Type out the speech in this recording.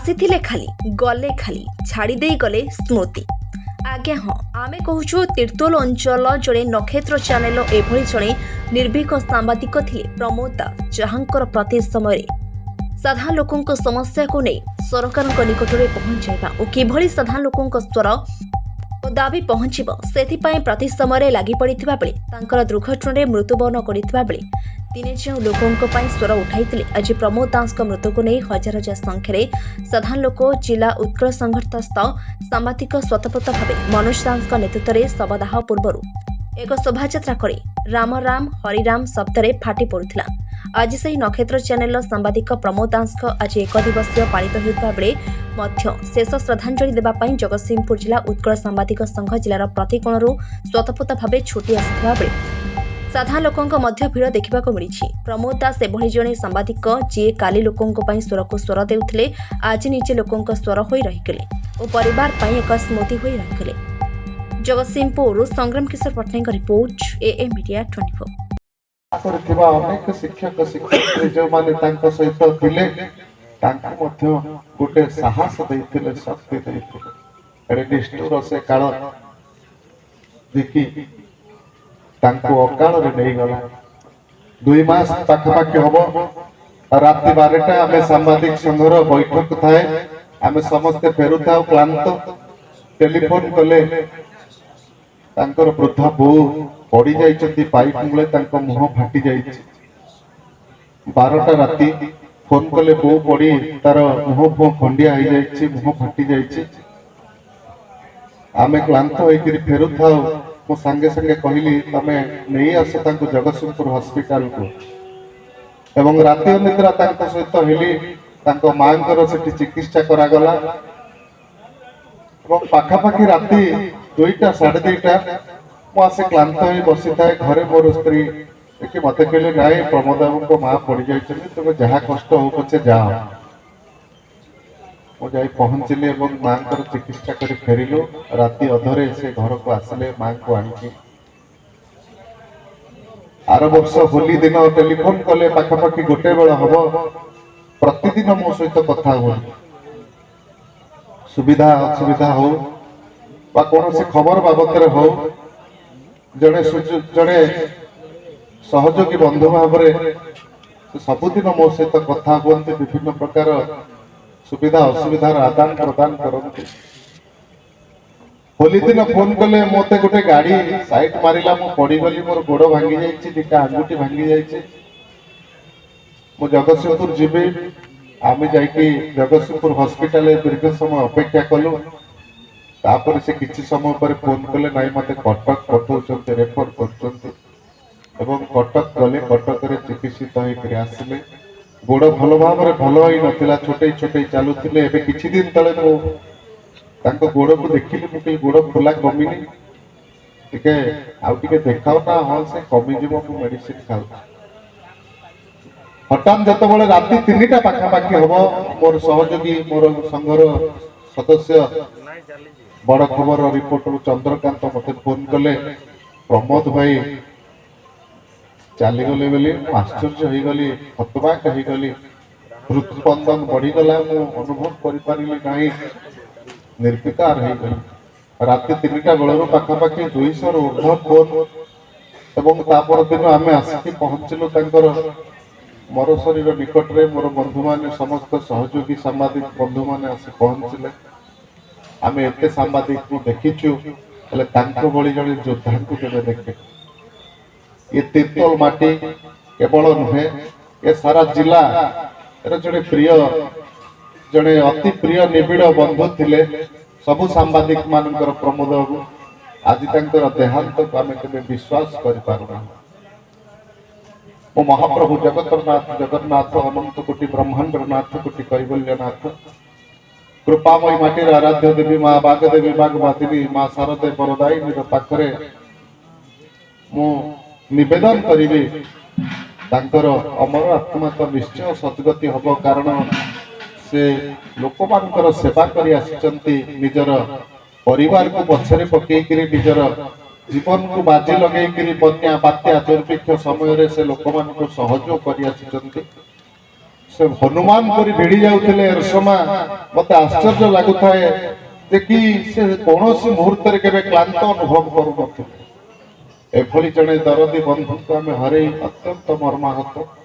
आसीथिले खाली गले खाली छाड़ी देई गले स्मृति। आज्ञा हाँ आमे कहूँ तीर्तोल अंचल जड़े नक्षत्र चैनल एभली जड़े निर्भीक सांबादिक थिले प्रमोद दास जहांकर प्रति समय साधारण लोकों समस्या को नहीं सरकार निकट में पहुंचाइबा और किभली साधारण लोकों स्वर और दाबी पहुंचब से प्रति समय लगी पड़ता बेले तांकर दुर्घटना मृत्युवरण करथिबा बेले दिने जो लोकों स्वर उठाई आज प्रमोद दास मृत्यु को नहीं हजार हजार संख्यार साधारण लोक जिला उत्कल संघर्षस्थ सांबादिक स्वतःप्रत भाव मनोज दास नेतृत्व में शवदाह पूर्व एक शोभायात्रा कर राम राम हरिराम शब्द फाटी पड़ुला। आज से नक्षत्र चैनल सांबादिक प्रमोद दास आज एक दिवसीय पालित होता बेले शेष श्रद्धांजलि देवाई जगतसिंहपुर जिला उत्कल सांबादिक संघ जिलार प्रति कोणरू स्वतःप्रत भाव छुटी आसाबे साधारण लोकों मध्य भीड़ देखा मिली। प्रमोद दास एभली जड़े सांबादिक जी काली लोकों स्वर को स्वर देउथिले आज निजे लोकों स्वर हो रहीगले और परिवार एक स्मृति हो रहीगले। जगतसिंहपुर संग्राम किशोर पट्टनायक रिपोर्ट एएम मीडिया 24। अनेक शिक्षक शिक्षक जो माने तांको सहित थिले तांको मध्य गोटे साहस देइथिले शक्ति देइथिले एडे निष्ठुर से काल देखि तांको अकाल रे नै गला 2 मास पाखपाखी हबो राति 12टा आमे सांबादिक संघर बैठक थाए आमे समस्त फेरुता क्लांत टेलीफोन कले तांकर वृद्धा बो पड़ी जाइछथि पाइप मुले तांको मुह फाटी जाइछ 12टा राति फोन कले बो पड़ी तार मुह खंडिया हो जाइछ मुह फाटी जाइछ आमे क्लांत होइकरी फेरुथाउ मो संगे संगे कहली तमे नहीं आस तांको जगतसिंहपुर हॉस्पिटल को एवं राति अनिद्रा तांको सहित हेली तांको मांकर सेठी चिकित्सा करा गला एवं पाखापाखी राति 2टा 2:30 मुझे क्लांत हो बसी थाए घरे मोर स्त्री देखिए मत कहले नाई प्रमोद बाबू को माँ पड़ जाइए तुम जहाँ कष्ट हो पचे जाओ मुझे पहुँचली माँ को चिकित्सा कर फेरिलु राति अधरे से घर को आसिले माँ को आनिकी आर वर्ष होली दिन टेलीफोन कले पाखापाखि गोटे बेला हम प्रतिदिन मो सहित कथा हो सुविधा असुविधा हो कौन से खबर बाबद हो जड़े जड़े सहयोगी बंधु भाव सबुदिन मो सहित कथा कहते विभिन्न प्रकार सुविधा असुविधार आदान प्रदान करते होली दिन फोन कले मते गोटे गाड़ी साइड मारिला मु पड़गली मोर गोड़ भांगी जाइए 2टा आंगुठी भांगी जाइए मु जगतसिंहपुर जीवी आम जा जगतसिंहपुर हॉस्पिटल दीर्घ समय अपेक्षा कलु तापर से किसी समय पर फोन कले नाई मते कटक पठाउछन्ते रेफर करछन्ते एवं कटक गले कटक रे चिकित्सित होई आसिले गोड़ भल भाव भल होई नथिला छोटे छोटे चालुथिले एबे किछि दिन तळे मो तांको गोड़ को देखिली मुके गोड़ फुला कमिनी टिके आउ टिके देखाओ ना हां से कमी जीवो को मेडिसिन खाउ हठात जत बळे राति 3टा पाखापाखी हबो मोर सहयोगी मोर संघर सदस्य बड़ खबर रिपोर्टर चंद्रकांत मते फोन कले प्रमोद भाई चली गले बोली आश्चर्य हो गली हतबाक हो गली हृदस्पंदन बढ़ीगला मु अनुभव करें निर्विकार हो गली राति 3टा बेलू पाखापाखि 200 रु ऊर्ध्व फोन एवं तापर दिन आम आसिक पहुँचलु तांकर मोर शरीर निकट में मोर बंधु मान समस्त सहयोगी सांबादिक बंधु मान आसी पहुँचले आम एत सांबादिक को देखीचु भली जड़े योद्धा को केवे देखे ये तीर्तोल माटी केवल नुहे ये सारा जिला जड़े प्रिय जड़े अति प्रिय निबिड़ बंधु थिले सबु सांबादिक मानकर प्रमोद बाबू आज तांकर देहांत को आम केवे विश्वास कर पारुना मो महाप्रभु जगतनाथ जगन्नाथ अनंत कोटि ब्रह्मांड नाथ कोटि कैवल्यनाथ कृपामयी माटीर आराध्य देवी माँ बागदेवी बागवादिनी माँ शारदे बरदायिनी पाखरे मु निवेदन करी तांकर अमर आत्मा तो निश्चय सद्गति हब कारण से लोक मानकर सेवा करी आसिचंती निजर परिवार को पछरे पकेइकरी निजर जीवन को बाजी लगेइकरी बन्या बात्या दुर्भिक्ष समय से लोक मान को सहयोग करी आसिचंती से हनुमान परी भिड़ी जाउथिले एरसमा मते आश्चर्य लागुथाए जे कि से कोनोसी मुहूर्त रे केबे क्लांत अनुभव करू नथिले एभली जने दरदी बंधु को आम हरई अत्यंत मर्माहत